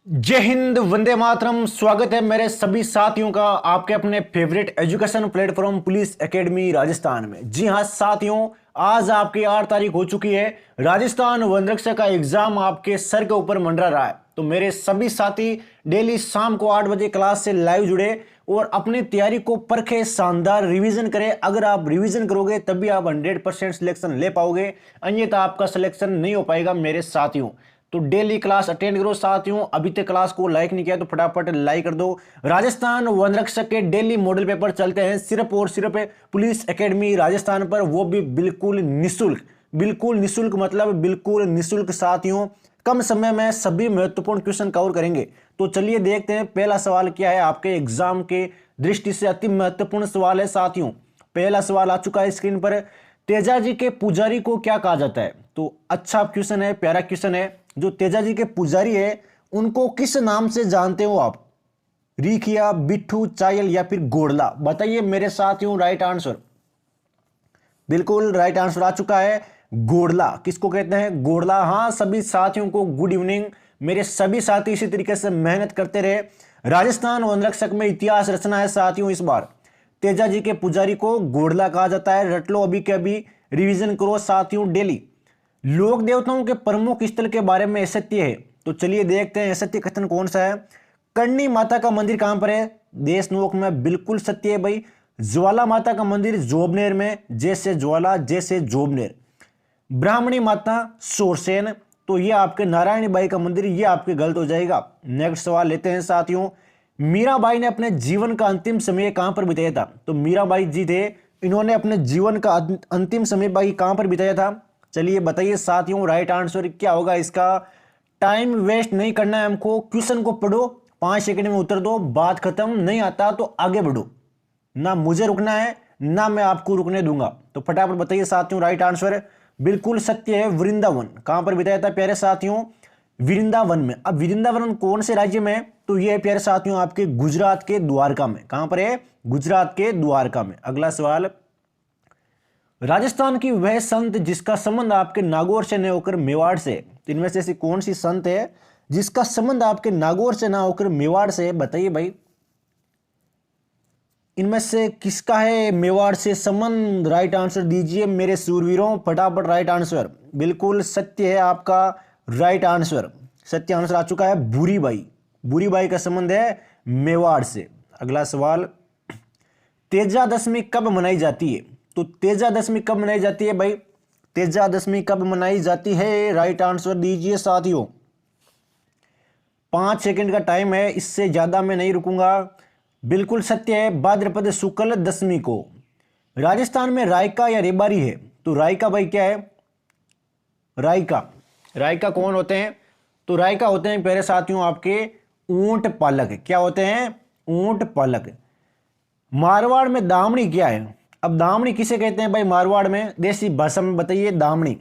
जय हिंद, वंदे मातरम। स्वागत है मेरे सभी साथियों का आपके अपने favourite education platform police academy Rajasthan में। जी हां साथियों, आज आपकी 8 तारीख हो चुकी है। राजस्थान वनरक्षक का एग्जाम आपके सर के ऊपर मंडरा रहा है। तो मेरे सभी साथी डेली शाम को 8 बजे क्लास से लाइव जुड़े और अपनी तैयारी को परखे, शानदार रिवीजन करें। अगर आप रिवीजन करोगे तभी आप 100% सिलेक्शन ले पाओगे, अन्यथा आपका सिलेक्शन नहीं हो पाएगा मेरे साथियों। तो डेली क्लास अटेंड करो साथियों। अभी तक क्लास को लाइक नहीं किया तो फटाफट लाइक कर दो। राजस्थान वनरक्षक के डेली मॉडल पेपर चलते हैं सिर्फ और सिर्फ पुलिस एकेडमी राजस्थान पर, वो भी बिल्कुल निःशुल्क। बिल्कुल निःशुल्क मतलब बिल्कुल निःशुल्क साथियों। कम समय में सभी महत्वपूर्ण क्वेश्चन कवर करेंगे। तो चलिए देखते हैं पहला सवाल क्या है। आपके एग्जाम के दृष्टि से अति महत्वपूर्ण सवाल है साथियों। पहला सवाल आ चुका है स्क्रीन पर। तेजाजी के पुजारी को क्या कहा जाता है? तो अच्छा क्वेश्चन है, प्यारा क्वेश्चन है। जो तेजाजी के पुजारी है उनको किस नाम से जानते हो आप? रीखिया, बिट्ठू, चायल या फिर गोड़ला? बताइए मेरे साथियों राइट आंसर। बिल्कुल राइट आंसर आ चुका है, गोड़ला। किसको कहते हैं? गोड़ला। हाँ, सभी साथियों को गुड इवनिंग। मेरे सभी साथी इसी तरीके से मेहनत करते रहे। राजस्थान वनरक्षक में इतिहास रचना है साथियों इस बार। तेजाजी के पुजारी को गोड़ला कहा जाता है। रट लो अभी के अभी, रिवीजन करो साथियों डेली। लोक देवताओं के प्रमुख स्थल के बारे में असत्य है। तो चलिए देखते हैं असत्य कथन कौन सा है। करणी माता का मंदिर कहां पर है? देशनोक में। बिल्कुल सत्य है भाई। ज्वाला माता का मंदिर जोबनेर में। जैसे ज्वाला जैसे जोबनेर। ब्राह्मणी माता सोरसेन। तो ये आपके नारायणी बाई का मंदिर, ये आपके गलत हो जाएगा। नेक्स्ट सवाल लेते हैं साथियों। मीराबाई ने अपने जीवन का अंतिम समय कहां पर बिताया था? तो मीराबाई जी थे, इन्होंने अपने जीवन का अंतिम समय भाई कहां पर बिताया था? चलिए बताइए साथियों राइट आंसर क्या होगा इसका। टाइम वेस्ट नहीं करना है हमको, क्वेश्चन को पढ़ो, 5 सेकंड में उत्तर दो, बात खत्म। नहीं आता तो आगे बढ़ो, ना मुझे रुकना है ना मैं आपको रुकने दूंगा। तो फटाफट बताइए साथियों राइट आंसर। बिल्कुल सत्य है, वृंदावन। कहां पर बिताया था प्यारे साथियों? वृंदावन में। अब वृंदावन कौन से राज्य में है? तो यह है प्यारे साथियों आपके गुजरात के द्वारका में। कहां पर है? गुजरात के द्वारका में। अगला सवाल। राजस्थान की वह संत जिसका संबंध आपके नागौर से न होकर मेवाड़ से? तो इनमें से ऐसी कौन सी संत है जिसका संबंध आपके नागौर से ना होकर मेवाड़ से? बताइए भाई, इनमें से किसका है मेवाड़ से संबंध? राइट आंसर दीजिए मेरे सूरवीरों, फटाफट राइट आंसर। बिल्कुल सत्य है आपका राइट आंसर। सत्य आंसर आ चुका है, भूरी बाई। भूरी बाई का संबंध है मेवाड़ से। अगला सवाल। तेजा दशमी कब मनाई जाती है? तो तेजा दशमी कब मनाई जाती है भाई? तेजा दशमी कब मनाई जाती है? राइट आंसर दीजिए साथियों। 5 सेकंड का टाइम है, इससे ज्यादा मैं नहीं रुकूंगा। बिल्कुल सत्य है, भाद्रपद शुक्ल दशमी को। राजस्थान में रायका या रेबारी है? तो रायका भाई क्या है? रायका। रायका कौन होते हैं? तो रायका होते हैं प्यारे साथियों आपके ऊंट पालक। क्या होते हैं? ऊंट पालक। मारवाड़ में दामनी क्या है? अब दामनी किसे कहते हैं भाई मारवाड़ में? देसी भाषा में बताइए दामनी।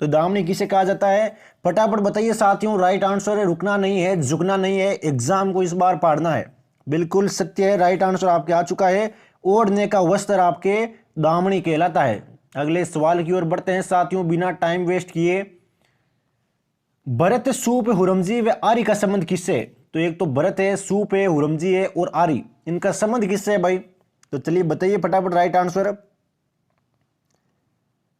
तो दामनी किसे कहा जाता है? फटाफट बताइए साथियों राइट आंसर है। रुकना नहीं है, झुकना नहीं है, एग्जाम को इस बार पढ़ना है। बिल्कुल सत्य है, राइट आंसर आपके आ चुका है। ओढ़ने का वस्त्र आपके दामनी कहलाता है। अगले सवाल की ओर बढ़ते हैं साथियों बिना टाइम वेस्ट किए। भरत, सूप, हुरमजी व आरी का संबंध किससे है? तो एक तो भरत है, सूप है, हुरमजी है और आरी, इनका संबंध किससे है भाई? तो चलिए बताइए फटाफट राइट आंसर।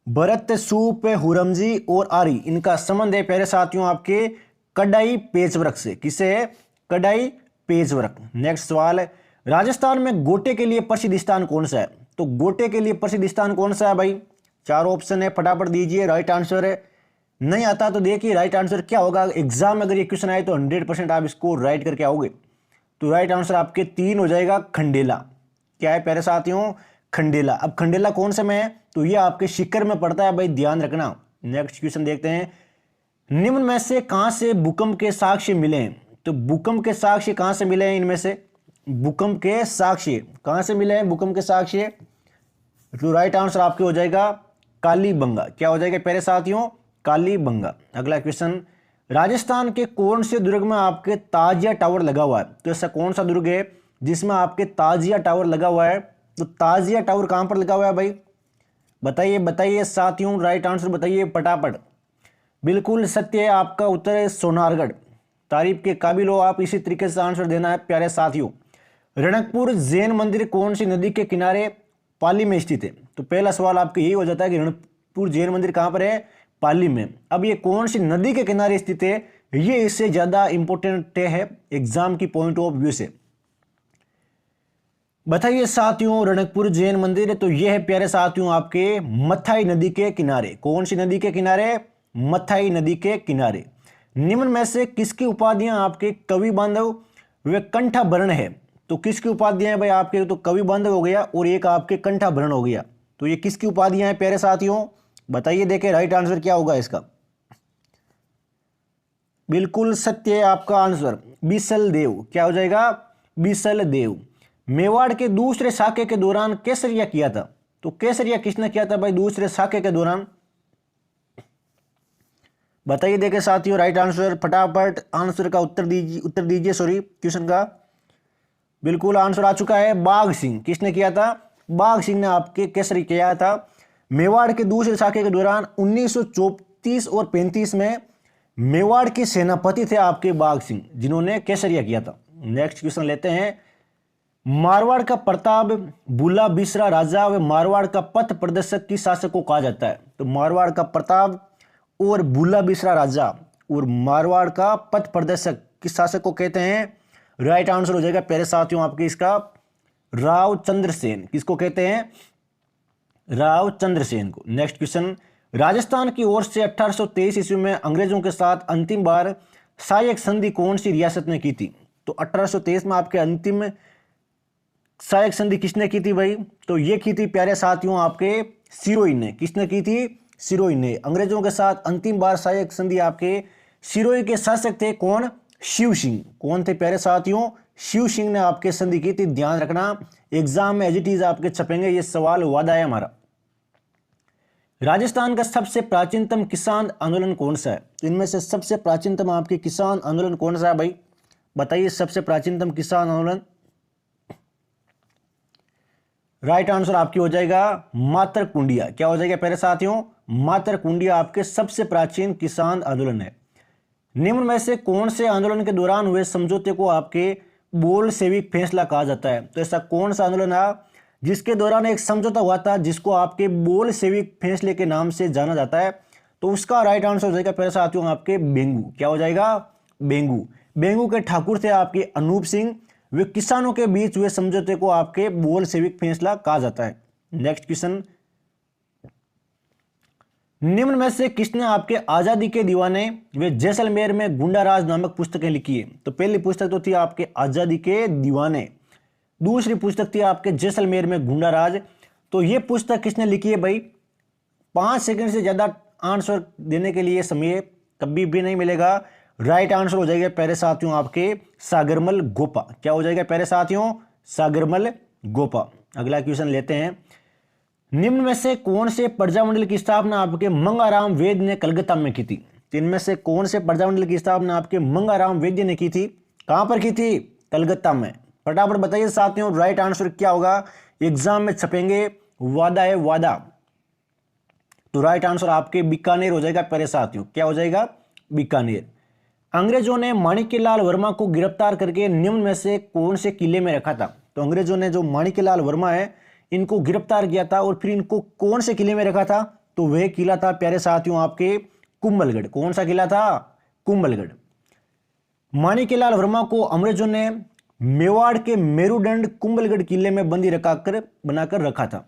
भरत, सूप, हुरमजी और आरी, इनका संबंध है प्यारे साथियों आपके कडाई पेचवर्क से। किससे है? कडाई पेचवर्क। नेक्स्ट सवाल। राजस्थान में गोटे के लिए प्रसिद्ध स्थान कौन सा है? तो गोटे के लिए प्रसिद्ध स्थान कौन सा है भाई? 4 ऑप्शन है, फटाफट दीजिए राइट आंसर है। नहीं आता तो देखिए राइट आंसर क्या होगा। एग्जाम में अगर ये क्वेश्चन आए तो 100% आप इसको राइट करके आओगे। तो राइट आंसर आपके 3 हो जाएगा, खंडेला। क्या है प्यारे साथियों? खंडेला। अब खंडेला कौन से में है? तो ये आपके शिकर में पड़ता है भाई, ध्यान रखना। नेक्स्ट क्वेश्चन देखते हैं। निम्न में से कहां से भूकंप के साक्ष्य मिले हैं? तो भूकंप के साक्ष्य कहां से मिले हैं? इनमें से भूकंप के साक्ष्य कहां से मिले हैं? भूकंप के साक्ष्य। तो राइट आंसर आपके हो जाएगा कालीबंगा। क्या हो जाएगा प्यारे साथियों? कालीबंगा। अगला क्वेश्चन। राजस्थान के कौन से दुर्ग में आपके ताजिया टावर लगा हुआ है? तो ऐसा कौन सा दुर्ग है जिसमें आपके ताजिया टावर लगा हुआ है? तो ताजिया टावर कहां पर लगा हुआ है भाई? बताइए बताइए साथियों राइट आंसर बताइए फटाफट। बिल्कुल सत्य है, आपका उत्तर है सोनारगढ़। तारीफ के काबिल हो आप। इसी तरीके से आंसर देना है प्यारे साथियों। रणकपुर जैन मंदिर कौन सी नदी के किनारे पाली में स्थित है? तो पहला सवाल आपका यही हो जाता है कि रणकपुर जैन मंदिर कहां पर है? पाली में। अब ये कौन सी नदी के किनारे स्थित है, ये इससे ज्यादा इंपॉर्टेंट है एग्जाम की पॉइंट ऑफ व्यू से। बताइए साथियों, रणकपुर जैन मंदिर है तो यह है प्यारे साथियों आपके मथाई नदी के किनारे। कौन सी नदी के किनारे? मथाई नदी के किनारे। निम्न में से किसकी उपाधियां आपके कवि बांधव व कंठाभरण है? तो किसकी उपाधियां हैं भाई आपके? तो कवि बांधव हो गया और एक आपके कंठाभरण हो गया। तो ये किसकी उपाधियां हैं प्यारे साथियों? बताइए, देखें राइट आंसर क्या होगा इसका। बिल्कुल सत्य है आपका आंसर, बीसल देव। क्या हो जाएगा? बीसल देव। मेवाड़ के दूसरे साके के दौरान केसरिया किया था? तो केसरिया किसने किया था भाई दूसरे साके के दौरान? बताइए देखें साथियों राइट आंसर, फटाफट आंसर का उत्तर दीजिए सॉरी क्वेश्चन का। बिल्कुल आंसर आ चुका है, बाघ सिंह। किसने किया था? बाघ सिंह ने आपके केसरी किया था। मेवाड़ के दूसरे साके के दौरान 1934 और 35 में मेवाड़ के सेनापति थे आपके बाघ सिंह, जिन्होंने केसरिया किया था। नेक्स्ट क्वेश्चन लेते हैं। मारवाड़ का प्रताप, बुला बिसरा राजा व मारवाड़ का पथ प्रदर्शक किस शासक को कहा जाता है? तो मारवाड़ का प्रताप और बुला बिसरा राजा और मारवाड़ का पथ प्रदर्शक किस शासक को कहते हैं? राइट आंसर हो जाएगा प्यारे साथियों आपके इसका राव चंद्रसेन। किसको कहते हैं? राव चंद्रसेन को। Next question. राजस्थान की ओर से 1823 ईस्वी में अंग्रेजों के साथ अंतिम बार सहायक संधि कौन सी रियासत ने की थी? तो 1823 में आपके अंतिम सहायक संधि किसने की थी भाई? तो ये की थी प्यारे साथियों आपके सिरोही ने। किसने की थी? सिरोही ने। अंग्रेजों के साथ अंतिम बार सहायक संधि आपके सिरोही के शासक थे कौन? शिव सिंह। कौन थे प्यारे साथियों? शिव सिंह ने आपके संधि की थी। ध्यान रखना एग्जाम में एज इट इज आपके छपेंगे, ये सवाल वादा है हमारा। राजस्थान का सबसे प्राचीनतम किसान आंदोलन कौन सा है? तो इनमें से सबसे प्राचीनतम आपके किसान आंदोलन कौन सा है भाई? बताइए सबसे प्राचीनतम किसान आंदोलन। राइट आंसर आपकी हो जाएगा मातर कुंडिया। क्या हो जाएगा प्यारे साथियों? मातर कुंडिया आपके सबसे प्राचीन किसान आंदोलन है। निम्न में से कौन से आंदोलन के दौरान हुए समझौते को आपके बोल्शेविक फैसला कहा जाता है? तो ऐसा कौन सा आंदोलन है जिसके दौरान एक समझौता हुआ था जिसको आपके बोल्शेविक फैसले के नाम से जाना जाता है? तो उसका राइट आंसर हो जाएगा प्यारे साथियों आपके बेंगू। क्या हो जाएगा? बेंगू। बेंगू के ठाकुर थे आपके अनूप सिंह। वे किसानों के बीच हुए समझौते को आपके बोल्शेविक फैसला कहा जाता है। Next question. निम्न में से किसने आपके आजादी के दीवाने वे जैसलमेर में गुंडाराज नामक पुस्तकें लिखी है? तो पहली पुस्तक तो थी आपके आजादी के दीवाने, दूसरी पुस्तक थी आपके जैसलमेर में गुंडाराज। तो ये पुस्तक किसने लिखी है भाई? 5 सेकंड से ज्यादा आंसर देने के लिए समय कभी भी नहीं मिलेगा। राइट आंसर हो जाएगा प्यारे साथियों आपके सागरमल गोपा। क्या हो जाएगा प्यारे साथियों? सागरमल गोपा। अगला क्वेश्चन लेते हैं। निम्न में से कौन से प्रजामंडल की स्थापना आपके मंगाराम वेद ने कलकत्ता में की थी? इनमें से कौन से प्रजामंडल की स्थापना आपके मंगाराम वेद्य ने की थी? कहां पर की थी? कलकत्ता में। फटाफट बताइए साथियों राइट आंसर क्या होगा? एग्जाम में छपेंगे, वादा है वादा। तो राइट आंसर आपके बीकानेर हो जाएगा प्यारे साथियों। क्या हो जाएगा? बीकानेर। अंग्रेजों ने माणिक्यलाल वर्मा को गिरफ्तार करके निम्न में से कौन से किले में रखा था? तो अंग्रेजों ने जो माणिक्यलाल वर्मा है इनको गिरफ्तार किया था और फिर इनको कौन से किले में रखा था? तो वह किला था प्यारे साथियों आपके कुंभलगढ़। कौन सा किला था? कुंभलगढ़। माणिक्यलाल वर्मा को अंग्रेजों ने मेवाड़ के मेरुदंड कुंभलगढ़ किले में बंदी बनाकर रखा था।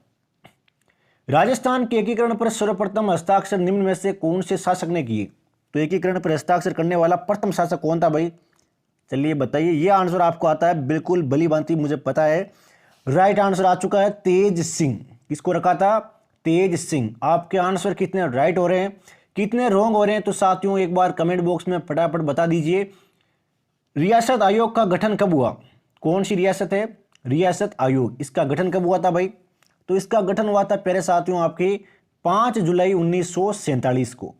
राजस्थान के एकीकरण पर सर्वप्रथम हस्ताक्षर निम्न में से कौन से शासक ने किए? तो एकीकरण पर हस्ताक्षर करने वाला प्रथम शासक कौन था भाई? चलिए बताइए। यह आंसर आपको आता है बिल्कुल भली भांति, मुझे पता है। राइट आंसर आ चुका है तेज सिंह। किसको रखा था? तेज सिंह। आपके आंसर कितने राइट हो रहे हैं, कितने रॉन्ग हो रहे हैं, तो साथियों एक बार कमेंट बॉक्स में फटाफट बता दीजिए। रियासत आयोग का गठन कब हुआ? कौन सी रियासत है? रियासत आयोग। इसका गठन कब हुआ था भाई? तो इसका गठन हुआ था प्यारे साथियों आपके 5 जुलाई 1947 को।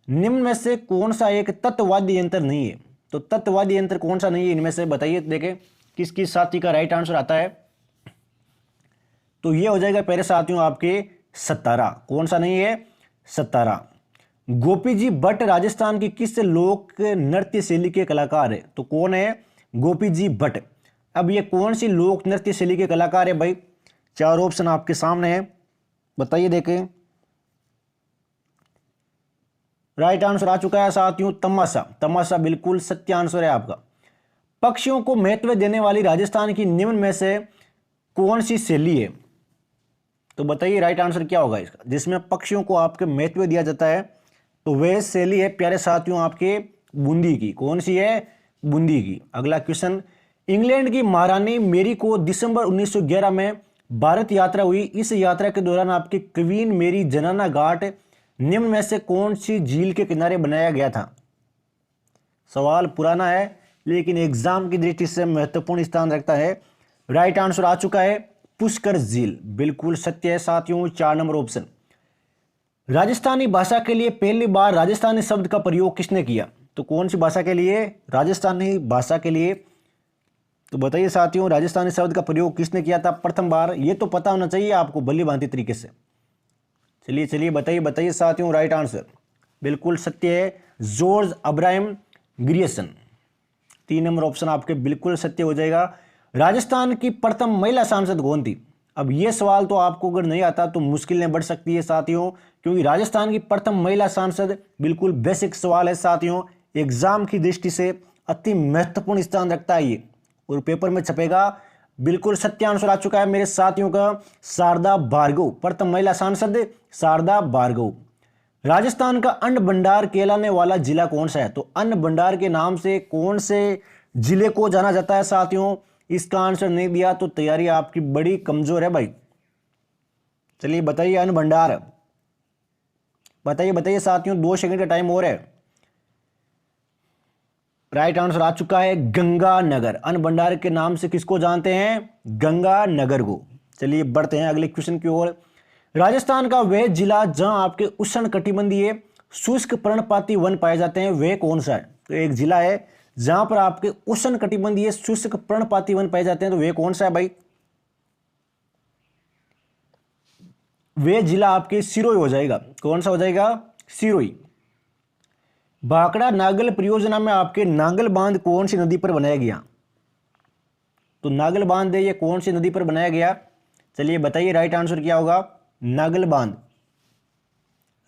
निम्न में से कौन सा एक तत्ववादी यंत्र नहीं है? तो तत्ववादी यंत्र कौन सा नहीं है इनमें से बताइए। देखें किस किस साथी का राइट आंसर आता है। तो ये हो जाएगा प्यारे साथियों आपके 17। कौन सा नहीं है? 17। गोपी जी भट्ट राजस्थान की किस लोक नृत्य शैली के कलाकार है? तो कौन है गोपी जी भट्ट? अब ये कौन सी लोक नृत्य शैली के कलाकार है भाई? चार ऑप्शन आपके सामने है, बताइए देखें। राइट आंसर आ चुका है साथियों, तमाशा। तमाशा बिल्कुल सत्य आंसर है आपका। पक्षियों को महत्व देने वाली राजस्थान की निम्न में से कौन सी शैली है? तो बताइए राइट आंसर क्या होगा इसका, जिसमें पक्षियों को आपके महत्व दिया जाता है? तो वह शैली है प्यारे साथियों आपके बूंदी की। कौन सी है? बूंदी की। अगला क्वेश्चन, इंग्लैंड की महारानी मेरी को दिसंबर 1911 में भारत यात्रा हुई। इस यात्रा के दौरान आपकी क्वीन मेरी जनाना घाट निम्न में से कौन सी झील के किनारे बनाया गया था? सवाल पुराना है लेकिन एग्जाम की दृष्टि से महत्वपूर्ण स्थान रखता है। राइट आंसर आ चुका है पुष्कर झील, बिल्कुल सत्य है साथियों, 4 नंबर ऑप्शन। राजस्थानी भाषा के लिए पहली बार राजस्थानी शब्द का प्रयोग किसने किया? तो कौन सी भाषा के लिए? राजस्थानी भाषा के लिए। तो बताइए साथियों, राजस्थानी शब्द का प्रयोग किसने किया था प्रथम बार? ये तो पता होना चाहिए आपको भली भांति तरीके से। चलिए चलिए बताइए बताइए साथियों, राइट आंसर बिल्कुल सत्य है, George Abraham Grierson. 3 number option आपके बिल्कुल सत्य हो जाएगा। राजस्थान की प्रथम महिला सांसद कौन थी? अब ये सवाल तो आपको अगर नहीं आता तो मुश्किलें बढ़ सकती है साथियों, क्योंकि राजस्थान की प्रथम महिला सांसद बिल्कुल बेसिक सवाल है साथियों, एग्जाम की दृष्टि से अति महत्वपूर्ण स्थान रखता है ये, और पेपर में छपेगा। बिल्कुल सत्य आंसर आ चुका है मेरे साथियों का, शारदा भार्गव, प्रथम महिला सांसद शारदा भार्गव। राजस्थान का अन्न भंडार कहलाने वाला जिला कौन सा है? तो अन्न भंडार के नाम से कौन से जिले को जाना जाता है साथियों? इसका आंसर नहीं दिया तो तैयारी आपकी बड़ी कमजोर है भाई। चलिए बताइए, अन्न भंडार बताइए बताइए साथियों, 2 सेकंड का टाइम और है। राइट आंसर आ चुका है गंगानगर। अन्न भंडार के नाम से किसको जानते हैं? गंगानगर को। चलिए बढ़ते हैं अगले क्वेश्चन की ओर। राजस्थान का वह जिला जहां आपके उष्ण कटिबंधीय शुष्क पर्णपाती वन पाए जाते हैं, वह कौन सा है? तो एक जिला है जहां पर आपके उष्ण कटिबंधीय शुष्क पर्णपाती वन पाए जाते हैं, तो वह कौन सा है भाई? वह जिला आपके सिरोही हो जाएगा। कौन सा हो जाएगा? सिरोही। भाखड़ा नागल परियोजना में आपके नागल बांध कौन सी नदी पर बनाया गया? तो नागल बांध है ये कौन सी नदी पर बनाया गया? चलिए बताइए राइट आंसर क्या होगा? नागल बांध।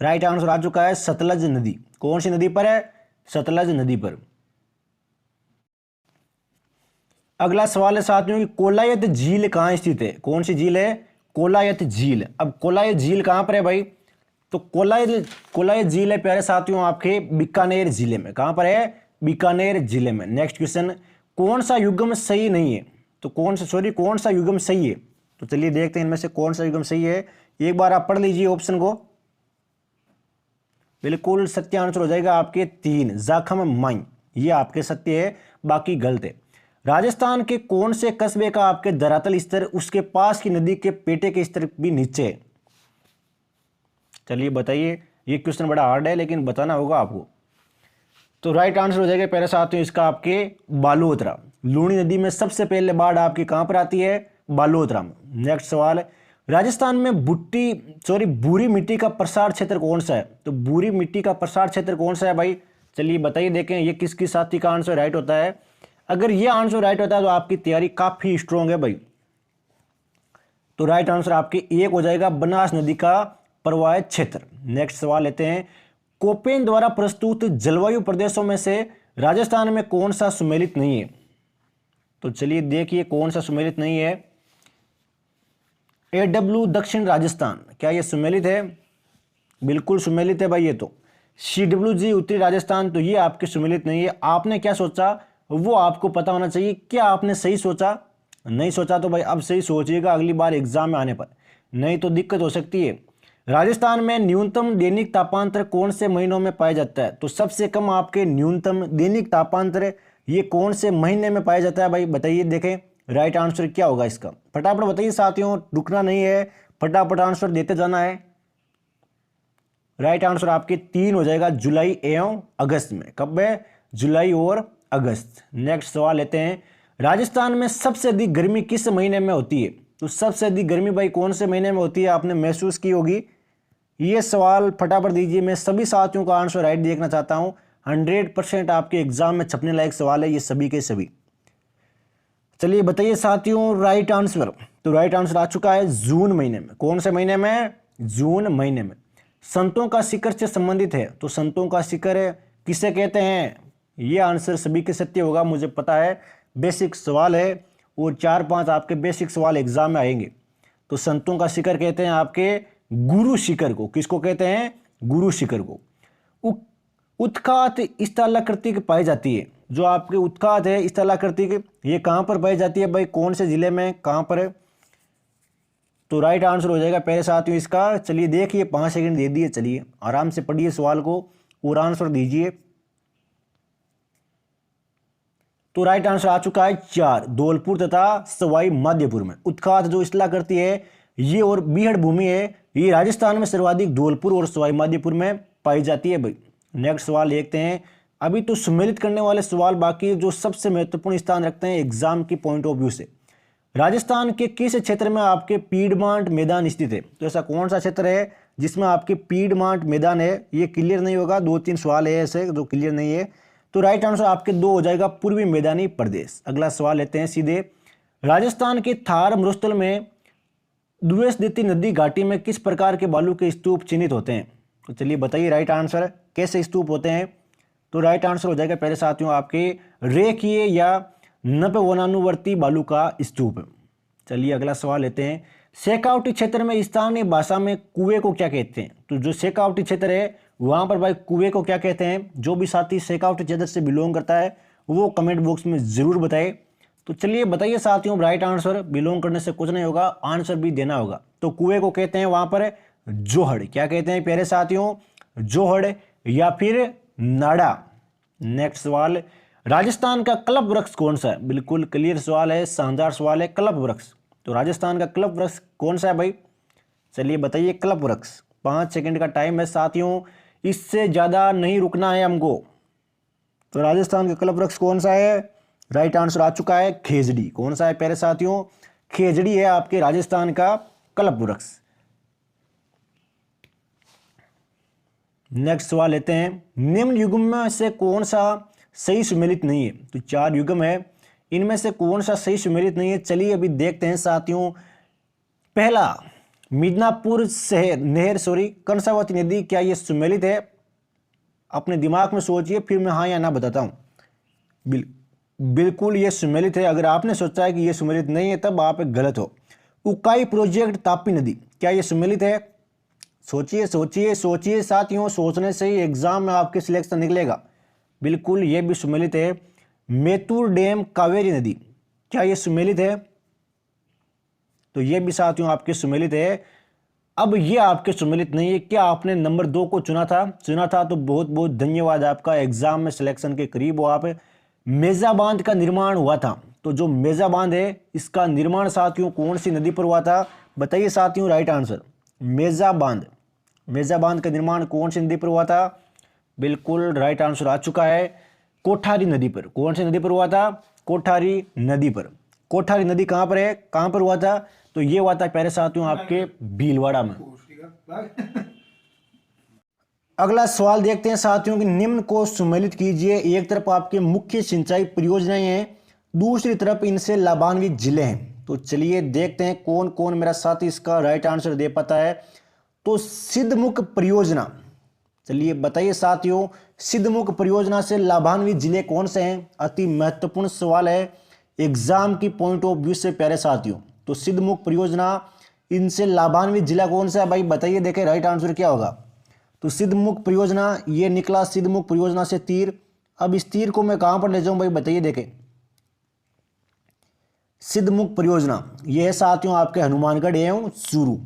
राइट आंसर आ चुका है सतलज नदी। कौन सी नदी पर है? सतलज नदी पर। अगला सवाल है साथियों कि कोलायत झील कहां स्थित है? कौन सी झील है? कोलायत झील। अब कोलायत झील कहां पर है भाई? तो कोलायत झील है प्यारे साथियों आपके बीकानेर जिले में। कहां पर है? बीकानेर जिले में। नेक्स्ट क्वेश्चन, कौन सा युग्म सही नहीं है? तो कौन सा युग्म सही है? तो चलिए देखते हैं इनमें से कौन सा युग्म सही है। एक बार आप पढ़ लीजिए ऑप्शन को, बिल्कुल सत्य आंसर हो जाएगा आपके 3, जाखम माई। ये आपके सत्य है, बाकी गलत है। राजस्थान के कौन से कस्बे का आपके धरातल स्तर उसके पास की नदी के पेटे के स्तर भी नीचे है? चलिए बताइए, ये क्वेश्चन बड़ा हार्ड है लेकिन बताना होगा आपको। तो राइट आंसर हो जाएगा पहले साथियों इसका आपके बालोतरा। लूणी नदी में सबसे पहले बाढ़ आपकी कहां पर आती है? बालोतरा में। नेक्स्ट सवाल, राजस्थान में भूरी मिट्टी का प्रसार क्षेत्र कौन सा है? तो भूरी मिट्टी का प्रसार क्षेत्र कौन सा है भाई? चलिए बताइए, देखें ये किसकी साथी का आंसर राइट होता है। अगर ये आंसर राइट होता है तो आपकी तैयारी काफी स्ट्रॉन्ग है भाई। तो राइट आंसर आपके 1 हो जाएगा, बनास नदी का प्रवाह क्षेत्र। नेक्स्ट सवाल लेते हैं, कोपेन द्वारा प्रस्तुत जलवायु प्रदेशों में से राजस्थान में कौन सा सुमेलित नहीं है? तो चलिए देखिए कौन सा सुमेलित नहीं है। AW दक्षिण राजस्थान, क्या ये सुमेलित है? बिल्कुल सुमेलित है भाई ये तो। CWG उत्तरी राजस्थान, तो ये आपके सुमेलित नहीं है। आपने क्या सोचा वो आपको पता होना चाहिए। क्या आपने सही सोचा? नहीं सोचा तो भाई अब सही सोचिएगा अगली बार एग्जाम में आने पर, नहीं तो दिक्कत हो सकती है। राजस्थान में न्यूनतम दैनिक तापांतर कौन से महीनों में पाया जाता है? तो सबसे कम आपके न्यूनतम दैनिक तापांतर ये कौन से महीने में पाया जाता है भाई? बताइए, देखें राइट आंसर क्या होगा इसका। फटाफट बताइए साथियों, रुकना नहीं है, फटाफट आंसर देते जाना है। राइट आंसर आपके 3 हो जाएगा, जुलाई एवं अगस्त में। कब है? जुलाई और अगस्त। नेक्स्ट सवाल लेते हैं, राजस्थान में सबसे अधिक गर्मी किस महीने में होती है? तो सबसे अधिक गर्मी भाई कौन से महीने में होती है? आपने महसूस की होगी, ये सवाल फटाफट दीजिए, मैं सभी साथियों का आंसर राइट देखना चाहता हूं। 100% आपके एग्जाम में छपने लायक सवाल है ये सभी के सभी। चलिए बताइए साथियों राइट आंसर। तो राइट आंसर आ चुका है जून महीने में। कौन से महीने में? जून महीने में। संतों का शिखर से संबंधित है, तो संतों का शिखर किसे कहते हैं? ये आंसर सभी के सत्य होगा, मुझे पता है। बेसिक सवाल है और 4-5 आपके बेसिक सवाल एग्जाम में आएंगे। तो संतों का शिखर कहते हैं आपके गुरु शिखर को। किसको कहते हैं? गुरु शिखर को। उत्खात स्थलाकृति की पाई जाती है। जो आपके उत्खात है स्थलाकृति की, ये कहां पर पाई जाती है भाई? कौन से जिले में, कहां पर है? तो राइट आंसर हो जाएगा पहले साथियों इसका। चलिए देखिए, 5 सेकंड दे दिए, चलिए आराम से पढ़िए सवाल को और आंसर दीजिए। तो राइट आंसर आ चुका है 4, धौलपुर तथा सवाई माधोपुर में। उत्खात जो स्थलाकृति है ये और बीहड़ भूमि है, ये राजस्थान में सर्वाधिक धौलपुर और सवाई माधोपुर में पाई जाती है भाई। नेक्स्ट सवाल देखते हैं। अभी तो सम्मिलित करने वाले सवाल बाकी जो सबसे महत्वपूर्ण स्थान रखते हैं एग्जाम की पॉइंट ऑफ व्यू से। राजस्थान के किस क्षेत्र में आपके पीडमांट मैदान स्थित है? तो ऐसा कौन सा क्षेत्र है जिसमें आपके पीडमांट मैदान है? ये क्लियर नहीं होगा, 2-3 सवाल है ऐसे जो क्लियर नहीं है। तो राइट आंसर आपके 2 हो जाएगा, पूर्वी मैदानी प्रदेश। अगला सवाल लेते हैं सीधे। राजस्थान के थार मरुस्थल में द्वेषदत्ती नदी घाटी में किस प्रकार के बालू के स्तूप चिन्हित होते हैं? तो चलिए बताइए राइट आंसर, कैसे स्तूप होते हैं? तो राइट आंसर हो जाएगा पहले साथियों आपके रेखीय या नपवनानुवर्ती बालू का स्तूप। चलिए अगला सवाल लेते हैं। शेखावटी क्षेत्र में स्थानीय भाषा में कुएं को क्या कहते हैं? तो जो शेखावटी क्षेत्र है वहां पर भाई कुएं को क्या कहते हैं? जो भी साथी शेखावटी क्षेत्र से बिलोंग करता है वो कमेंट बॉक्स में जरूर बताए। तो चलिए बताइए साथियों राइट आंसर। बिलोंग करने से कुछ नहीं होगा, आंसर भी देना होगा। तो कुएं को कहते हैं वहां पर जोहड़। क्या कहते हैं प्यारे साथियों? जोहड़ या फिर नाड़ा। नेक्स्ट सवाल। राजस्थान का कल्प वृक्ष कौन सा है? बिल्कुल क्लियर सवाल है, शानदार सवाल है, कल्प वृक्ष। तो राजस्थान का कल्प वृक्ष कौन सा है भाई? चलिए बताइए कल्प वृक्ष। 5 सेकंड का टाइम है साथियों, इससे ज्यादा नहीं रुकना है हमको। तो राजस्थान का कल्प वृक्ष कौन सा है? राइट आंसर आ चुका है खेजड़ी। कौन सा है प्यारे साथियों? खेजड़ी है आपके राजस्थान का कल्प वृक्ष। नेक्स्ट सवाल लेते हैं। निम्न युग्म में से कौन सा सही सुमेलित नहीं है? तो 4 युग्म है, इनमें से कौन सा सही सुमेलित नहीं है? चलिए अभी देखते हैं साथियों। पहला, मिदनापुर शहर नहर कंसावती नदी, क्या ये सुमेलित है? अपने दिमाग में सोचिए, फिर मैं हाँ या ना बताता हूं। बिल्कुल ये सुमेलित है। अगर आपने सोचा है कि ये सुमेलित नहीं है तब आप गलत हो। उकाई प्रोजेक्ट तापी नदी, क्या ये सुमेलित है? सोचिए सोचिए सोचिए साथियों, सोचने से ही एग्जाम में आपके सिलेक्शन निकलेगा। बिल्कुल ये भी सुमेलित है। मेतूर डैम कावेरी नदी, क्या ये सुमेलित है? तो ये भी साथियों आपके सुमेलित है। अब ये आपके सुमेलित नहीं है। क्या आपने नंबर 2 को चुना था तो बहुत बहुत धन्यवाद आपका, एग्जाम में सिलेक्शन के करीब हो आप। मेजा बांध का निर्माण हुआ था, तो जो मेजा बांध है इसका निर्माण साथियों कौन सी नदी पर हुआ था? बताइए साथियों राइट आंसर। मेजा बांध का निर्माण कौन सी नदी पर हुआ था? बिल्कुल राइट आंसर आ चुका है कोठारी नदी पर। कौन सी नदी पर हुआ था? कोठारी नदी पर। कोठारी नदी कहां पर है, कहां पर हुआ था? तो ये हुआ था प्यारे साथियों आपके भीलवाड़ा में। अगला सवाल देखते हैं साथियों कि निम्न को सुमेलित कीजिए। एक तरफ आपके मुख्य सिंचाई परियोजनाएं हैं, दूसरी तरफ इनसे लाभान्वित जिले हैं। तो चलिए देखते हैं कौन कौन मेरा साथी इसका राइट आंसर दे पाता है। तो सिद्धमुख परियोजना, चलिए बताइए साथियों, सिद्धमुख परियोजना से लाभान्वित जिले कौन से हैं? अति महत्वपूर्ण सवाल है एग्जाम की पॉइंट ऑफ व्यू से प्यारे साथियों। तो सिद्धमुख परियोजना, इनसे लाभान्वित जिला कौन सा है भाई? बताइए, देखें राइट आंसर क्या होगा। तो सिद्धमुख परियोजना, ये निकला सिद्धमुख परियोजना से तीर। अब इस तीर को मैं कहां पर ले जाऊं भाई? बताइए देखें। सिद्धमुख परियोजना ये है साथियों आपके हनुमानगढ़ एवं चूरू।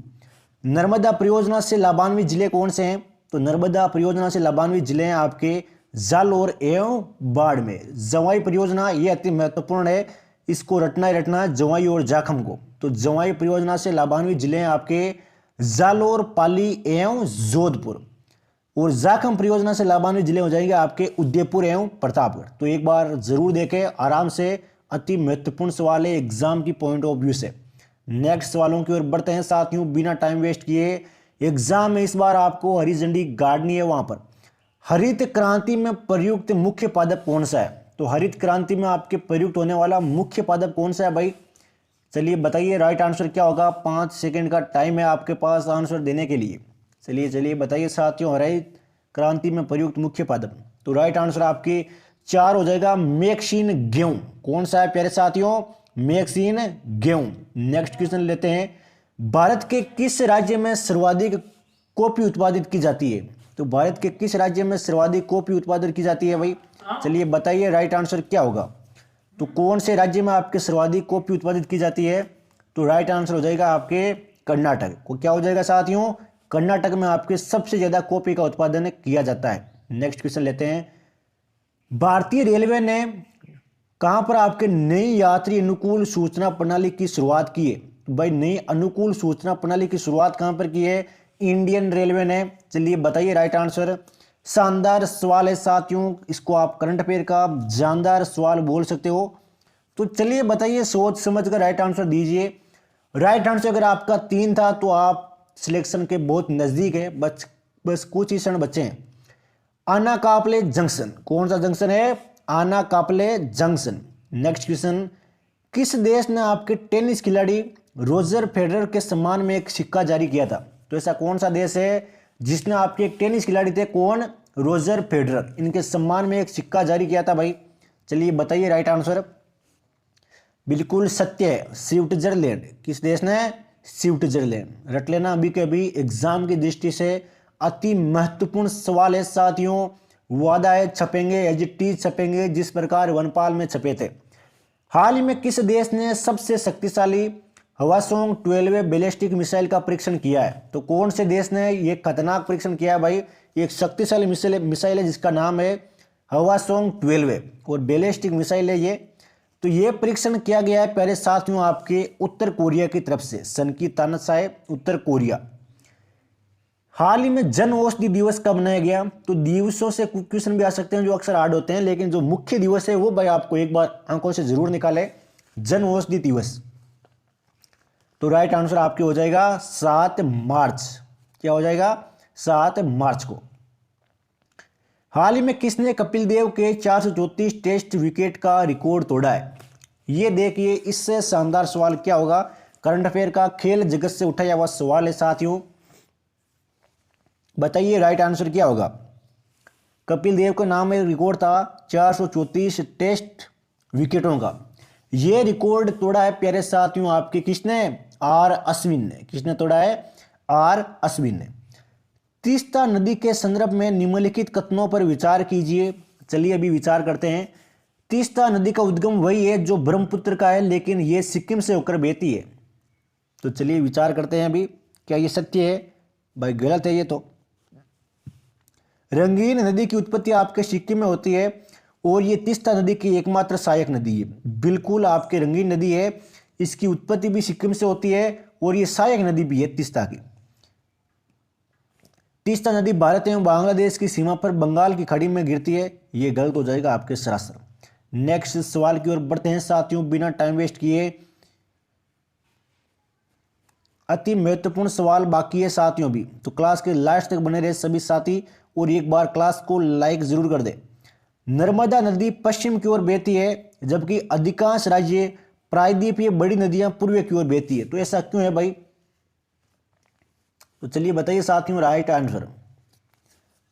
नर्मदा परियोजना से लाभान्वित जिले कौन से हैं? तो नर्मदा परियोजना से लाभान्वित जिले हैं आपके जालौर एवं बाड़मेर। जवाई परियोजना ये अति महत्वपूर्ण है, इसको रटना ही रटना है, जवाई और जाखम को। तो जवाई परियोजना से लाभान्वित जिले हैं आपके जालौर, पाली एवं जोधपुर। और जाखम परियोजना से लाभान्वित जिले हो जाएंगे आपके उदयपुर एवं प्रतापगढ़। तो एक बार जरूर देखें आराम से, अति महत्वपूर्ण सवाल है एग्जाम की पॉइंट ऑफ व्यू से। नेक्स्ट सवालों की ओर बढ़ते हैं साथियों बिना टाइम वेस्ट किए। एग्जाम में इस बार आपको हरी झंडी गाड़नी है वहां पर। हरित क्रांति में प्रयुक्त मुख्य पादप कौन सा है? तो हरित क्रांति में आपके प्रयुक्त होने वाला मुख्य पादप कौन सा है भाई? चलिए बताइए राइट आंसर क्या होगा। 5 सेकंड का टाइम है आपके पास आंसर देने के लिए। चलिए बताइए साथियों, हरित क्रांति में प्रयुक्त मुख्य पादप। तो राइट आंसर आपके 4 हो जाएगा मैक्सीन गेहूं। कौन सा है प्यारे साथियों? मैक्सीन गेहूं। नेक्स्ट क्वेश्चन लेते हैं। भारत के किस राज्य में सर्वाधिक कॉफी उत्पादित की जाती है? तो भारत के किस राज्य में सर्वाधिक कॉफी उत्पादित की जाती है भाई? चलिए बताइए राइट आंसर क्या होगा। तो कौन से राज्य में आपके सर्वाधिक कॉफी उत्पादित की जाती है? तो राइट आंसर हो जाएगा आपके कर्नाटक को। क्या हो जाएगा साथियों? कर्नाटक में आपके सबसे ज्यादा कॉफी का उत्पादन किया जाता है। नेक्स्ट क्वेश्चन लेते हैं। भारतीय रेलवे ने कहां पर आपके नई यात्री अनुकूल सूचना प्रणाली की शुरुआत की है? भाई नई अनुकूल सूचना प्रणाली की शुरुआत कहां पर की है? इंडियन रेलवे ने। चलिए बताइए राइट आंसर। शानदार सवाल है साथियों, इसको आप करंट अफेयर का जानदार सवाल बोल सकते हो। तो चलिए बताइए, सोच समझ कर राइट आंसर दीजिए। राइट आंसर अगर आपका 3 था तो आप सिलेक्शन के बहुत नजदीक है, बस कुछ ही क्षण बचे हैं। अनाकापले जंक्शन, कौन सा जंक्शन है? अनाकापले जंक्शन। Next question. किस देश ने आपके टेनिस खिलाड़ी रोजर फेडरर के सम्मान में एक सिक्का जारी किया था? तो ऐसा कौन सा देश है जिसने आपके एक टेनिस खिलाड़ी थे? कौन? Roger Federer. इनके सम्मान में एक सिक्का जारी किया था भाई। चलिए बताइए राइट आंसर। बिल्कुल सत्य है, स्विट्जरलैंड। किस देश ने? स्विट्जरलैंड। रट लेना अभी के अभी एग्जाम की दृष्टि से अति महत्वपूर्ण सवाल है साथियों। वादा है छपेंगे, एज इट इज छपेंगे, जिस प्रकार वनपाल में छपे थे। हाल ही में किस देश ने सबसे शक्तिशाली हवासोंग 12 बैलिस्टिक मिसाइल का परीक्षण किया है? तो कौन से देश ने यह खतरनाक परीक्षण किया है भाई? एक शक्तिशाली मिसाइल है जिसका नाम है हवासोंग 12 और बैलिस्टिक मिसाइल है ये। तो ये परीक्षण किया गया है प्यारे साथियों आपके उत्तर कोरिया की तरफ से। सन की तानाशाही उत्तर कोरिया। हाल ही में जन औषधि दिवस कब मनाया गया? तो दिवसों से क्वेश्चन भी आ सकते हैं जो अक्सर हार्ड होते हैं, लेकिन जो मुख्य दिवस है वो भाई आपको एक बार आंखों से जरूर निकाले। जन औषधि दिवस। तो राइट आंसर आपके हो जाएगा 7 मार्च। क्या हो जाएगा? 7 मार्च को। हाल ही में किसने कपिल देव के 434 टेस्ट विकेट का रिकॉर्ड तोड़ा है? ये देखिए, इससे शानदार सवाल क्या होगा। करंट अफेयर का खेल जगत से उठाया हुआ सवाल है साथियों। बताइए राइट आंसर क्या होगा। कपिल देव का नाम में रिकॉर्ड था 434 टेस्ट विकेटों का। यह रिकॉर्ड तोड़ा है प्यारे साथियों आपके किसने? आर अश्विन ने। किसने तोड़ा है? आर अश्विन ने। तीस्ता नदी के संदर्भ में निम्नलिखित कथनों पर विचार कीजिए। चलिए अभी विचार करते हैं। तीस्ता नदी का उद्गम वही है जो ब्रह्मपुत्र का है, लेकिन यह सिक्किम से होकर बहती है। तो चलिए विचार करते हैं अभी, क्या यह सत्य है? भाई गलत है ये तो। रंगीन नदी की उत्पत्ति आपके सिक्किम में होती है और ये तीस्ता नदी की एकमात्र सहायक नदी है। बिल्कुल आपके रंगीन नदी है, इसकी उत्पत्ति भी सिक्किम से होती है और ये सहायक नदी भी है तीस्ता की। तीस्ता नदी भारत एवं बांग्लादेश की सीमा पर बंगाल की खाड़ी में गिरती है। ये गलत हो जाएगा आपके सरासर। नेक्स्ट सवाल की ओर बढ़ते हैं साथियों बिना टाइम वेस्ट किए। अति महत्वपूर्ण सवाल बाकी है साथियों भी, तो क्लास के लास्ट तक बने रहे सभी साथी और एक बार क्लास को लाइक जरूर कर दे। नर्मदा नदी पश्चिम की ओर बहती है जबकि अधिकांश राज्य प्रायद्वीपीय बड़ी नदियां पूर्व की ओर बहती है। तो ऐसा क्यों है भाई? तो चलिए बताइए साथियों राइट आंसर।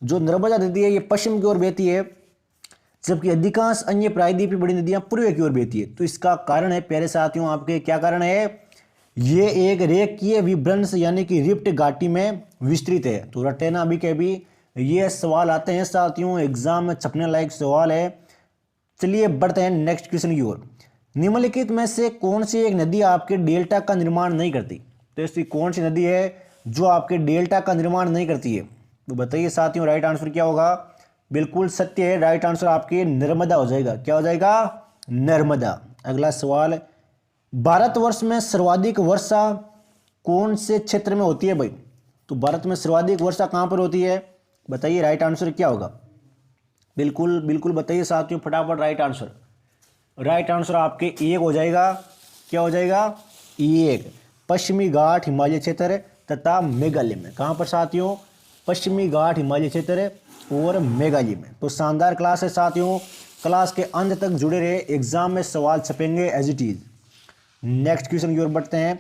जो नर्मदा नदी है ये पश्चिम की ओर बहती है जबकि अधिकांश अन्य प्रायद्वीपीय बड़ी नदियां पूर्व की ओर बहती है। तो इसका कारण है प्यारे साथियों आपके, क्या कारण है? ये एक रेखीय विभ्रंश यानी कि रिफ्ट घाटी में विस्तृत है। तो रटेना अभी के भी ये सवाल आते हैं साथियों, एग्जाम में छपने लायक सवाल है। चलिए बढ़ते हैं नेक्स्ट क्वेश्चन की ओर। निम्नलिखित में से कौन सी एक नदी आपके डेल्टा का निर्माण नहीं करती? तो ऐसी कौन सी नदी है जो आपके डेल्टा का निर्माण नहीं करती है? तो बताइए साथियों राइट आंसर क्या होगा। बिल्कुल सत्य है, राइट आंसर आपके नर्मदा हो जाएगा। क्या हो जाएगा? नर्मदा। अगला सवाल, भारतवर्ष में सर्वाधिक वर्षा कौन से क्षेत्र में होती है भाई? तो भारत में सर्वाधिक वर्षा कहां पर होती है? बताइए राइट आंसर क्या होगा। बिल्कुल बिल्कुल बताइए साथियों फटाफट राइट आंसर। राइट आंसर आपके एक हो जाएगा। क्या हो जाएगा? एक। पश्चिमी घाट हिमालय क्षेत्र तथा मेघालय में। कहाँ पर साथियों? पश्चिमी घाट हिमालय क्षेत्र और मेघालय में। तो शानदार क्लास है साथियों, क्लास के अंत तक जुड़े रहे, एग्जाम में सवाल छपेंगे as it is. Next question की ओर बढ़ते हैं।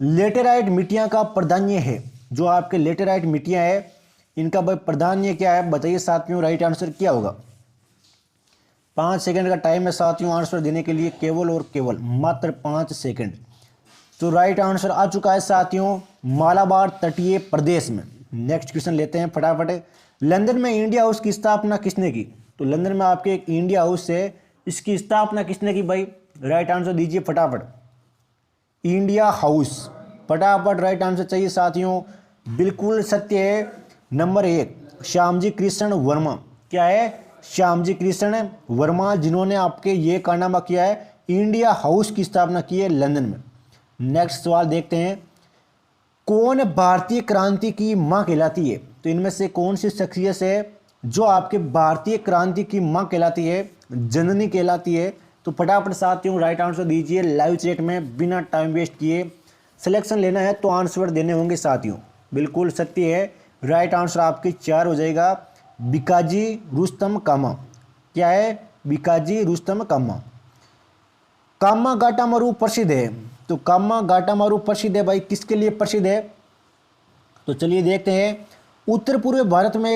लेटेराइट मिट्टियां का प्राधान्य है, जो आपके लेटेराइट मिट्टियां है इनका भाई प्राधान्य क्या है बताइए साथियों, राइट आंसर क्या होगा? 5 सेकंड का टाइम है साथियों आंसर देने के लिए, केवल और केवल मात्र 5 सेकंड। तो राइट आंसर आ चुका है साथियों मालाबार तटीय प्रदेश में। नेक्स्ट क्वेश्चन लेते हैं फटाफट। लंदन में इंडिया हाउस की स्थापना किसने की? तो लंदन में आपके एक इंडिया हाउस है, इसकी स्थापना किसने की भाई? राइट आंसर दीजिए फटाफट। इंडिया हाउस, फटाफट राइट आंसर चाहिए साथियों। बिल्कुल सत्य है। नंबर 1 श्यामजी कृष्ण वर्मा। क्या है? श्यामजी कृष्ण वर्मा, जिन्होंने आपके ये कारनामा किया है, इंडिया हाउस की स्थापना की है लंदन में। नेक्स्ट सवाल देखते हैं। कौन भारतीय क्रांति की मां कहलाती है? तो इनमें से कौन सी शख्सियत है जो आपके भारतीय क्रांति की मां कहलाती है, जननी कहलाती है? तो फटाफट साथियों राइट आंसर दीजिए लाइव चैट में, बिना टाइम वेस्ट किए। सिलेक्शन लेना है तो आंसर देने होंगे साथियों। बिल्कुल सत्य है, राइट आंसर आपके 4 हो जाएगा। बिकाजी रुस्तम कामा। क्या है? बिकाजी रुस्तम कामा। कामा गाटामारू प्रसिद्ध है, तो कामा गाटामारू प्रसिद्ध है भाई, किसके लिए प्रसिद्ध है? तो चलिए देखते हैं। उत्तर पूर्व भारत में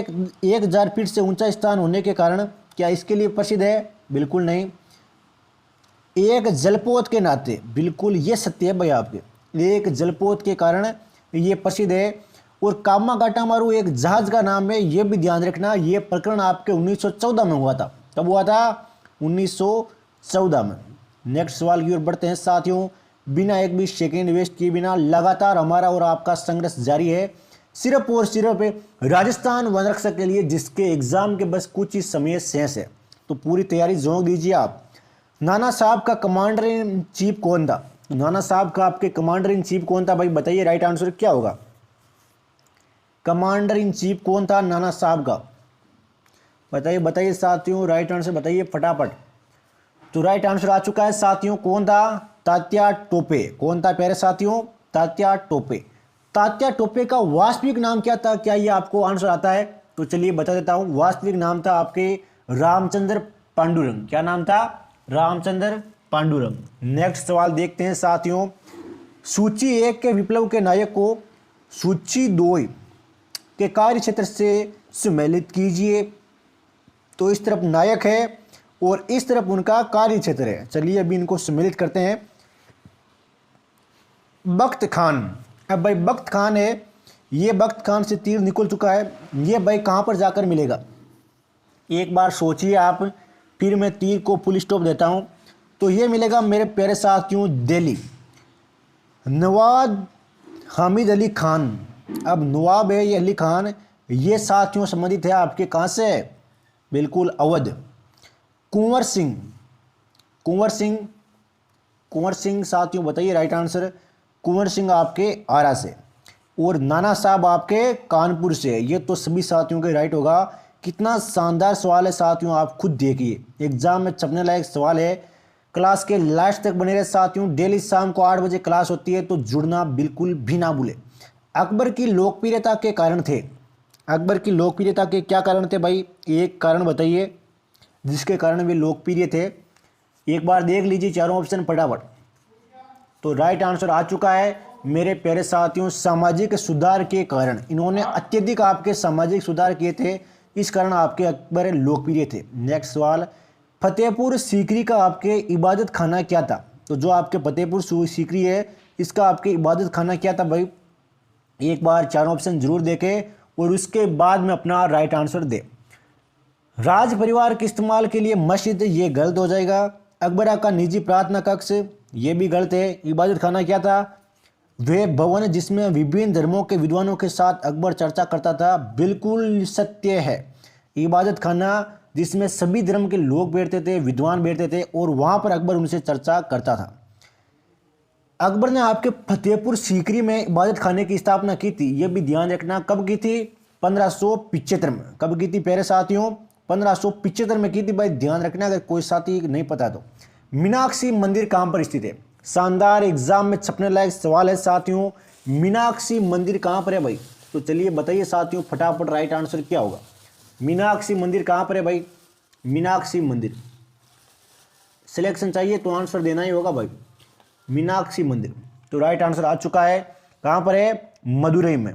1000 फीट से ऊंचा स्थान होने के कारण क्या इसके लिए प्रसिद्ध है? बिल्कुल नहीं। एक जलपोत के नाते, बिल्कुल ये सत्य है भाई आपके, एक जलपोत के कारण ये प्रसिद्ध है। और कामा गाटामारू एक जहाज का नाम है, ये भी ध्यान रखना। ये प्रकरण आपके 1914 में हुआ था। कब हुआ था? 1914 में। नेक्स्ट सवाल की ओर बढ़ते हैं साथियों। बिना एक भी सेकेंड वेस्ट किए बिना लगातार हमारा और आपका संघर्ष जारी है, सिर्फ और सिर्फ राजस्थान वन रक्षक के लिए, जिसके एग्जाम के बस कुछ ही समय शेष है। तो पूरी तैयारी झोंक दीजिए आप। नाना साहब का कमांडर इन चीफ कौन था? नाना साहब का आपके कमांडर इन चीफ कौन था भाई बताइए, राइट आंसर क्या होगा? कमांडर इन चीफ कौन था नाना साहब का? बताइए बताइए साथियों, राइट आंसर बताइए फटाफट। तो राइट आंसर आ चुका है साथियों, कौन था? तात्या टोपे। कौन था प्यारे साथियों? तात्या टोपे। तात्या टोपे का वास्तविक नाम क्या था? क्या ये आपको आंसर आता है? तो चलिए बता देता हूं। वास्तविक नाम था आपके रामचंद्र पांडुरंग। क्या नाम था? रामचंद्र पांडुरंग। नेक्स्ट सवाल देखते हैं साथियों। सूची 1 के विप्लव के नायक को सूची 2 के कार्य क्षेत्र से सम्मिलित कीजिए। तो इस तरफ नायक है और इस तरफ उनका कार्य क्षेत्र है। चलिए अभी इनको सम्मिलित करते हैं। बख्त खान। अब भाई बख्त खान है, ये बख्त खान से तीर निकल चुका है। ये भाई कहाँ पर जाकर मिलेगा? एक बार सोचिए आप, फिर मैं तीर को फुल स्टॉप देता हूँ। तो ये मिलेगा मेरे प्यारे साथियों दिल्ली। नवाब हामिद अली खान। अब नवाब है ये अली खान, ये साथियों संबंधित है आपके कहाँ से? बिल्कुल अवध। कुंवर सिंह। कुंवर सिंह, कुंवर सिंह साथियों बताइए राइट आंसर। कुंवर सिंह आपके आरा से। और नाना साहब आपके कानपुर से। ये तो सभी साथियों के राइट होगा। कितना शानदार सवाल है साथियों, आप खुद देखिए, एग्जाम में छपने लायक सवाल है। क्लास के लास्ट तक बने रहे साथियों। डेली शाम को 8 बजे क्लास होती है, तो जुड़ना बिल्कुल भी ना भूले। अकबर की लोकप्रियता के कारण थे। अकबर की लोकप्रियता के क्या कारण थे भाई? एक कारण बताइए जिसके कारण वे लोकप्रिय थे। एक बार देख लीजिए चारों ऑप्शन फटाफट। तो राइट आंसर आ चुका है मेरे प्यारे साथियों, सामाजिक सुधार के कारण। इन्होंने अत्यधिक आपके सामाजिक सुधार किए थे, इस कारण आपके अकबर लोकप्रिय थे। नेक्स्ट सवाल। फतेहपुर सीकरी का आपके इबादत खाना क्या था? तो जो आपके फतेहपुर सीकरी है, इसका आपके इबादत खाना क्या था भाई? एक बार चारों ऑप्शन जरूर देखें और उसके बाद में अपना राइट आंसर दे। राज परिवार के इस्तेमाल के लिए मस्जिद, ये गलत हो जाएगा। अकबरा का निजी प्रार्थना कक्ष, ये भी गलत है। इबादत खाना क्या था? वे भवन जिसमें विभिन्न धर्मों के विद्वानों के साथ अकबर चर्चा करता था, बिल्कुल सत्य है। इबादत खाना जिसमें सभी धर्म के लोग बैठते थे, विद्वान बैठते थे, और वहां पर अकबर उनसे चर्चा करता था। अकबर ने आपके फतेहपुर सीकरी में इबादत खाने की स्थापना की थी, यह भी ध्यान रखना। कब की थी? 1575 में। कब की थी प्यारे साथियों? 1575 में की थी भाई, ध्यान रखना अगर कोई साथी नहीं पता तो। मीनाक्षी मंदिर कहां पर स्थित है? शानदार एग्जाम में छपने लायक सवाल है साथियों। मीनाक्षी मंदिर कहाँ पर है भाई? तो चलिए बताइए साथियों फटाफट राइट आंसर क्या होगा। मीनाक्षी मंदिर कहाँ पर है भाई? मीनाक्षी मंदिर सिलेक्शन चाहिए तो आंसर देना ही होगा भाई। मीनाक्षी मंदिर तो राइट आंसर आ चुका है। कहाँ पर है? मदुरई में।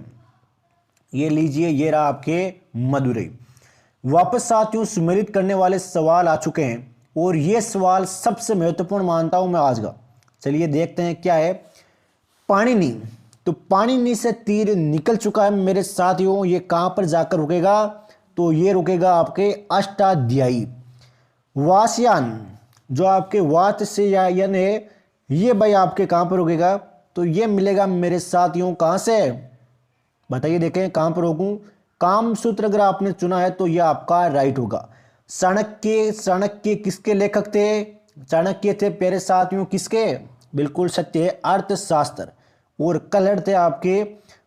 ये लीजिए, ये रहा आपके मदुरई। वापस साथियों सुमेलित करने वाले सवाल आ चुके हैं और ये सवाल सबसे महत्वपूर्ण मानता हूं मैं आज का। चलिए देखते हैं क्या है। पाणिनि, तो पाणिनि से तीर निकल चुका है मेरे साथियों। ये कहां पर जाकर रुकेगा? तो ये रुकेगा आपके अष्टाध्यायी। वासयान, जो आपके वात्स्यायन है, ये भाई आपके कहां पर रुकेगा? तो ये मिलेगा मेरे साथियों कहां से? बताइए देखें कहां पर रोकूं। कामसूत्र अगर आपने चुना है तो यह आपका राइट होगा। चाणक्य, चाणक्य किसके लेखक थे? चाणक्य थे प्यारे साथियों किसके? बिल्कुल सत्य है, अर्थशास्त्र। और कलर थे आपके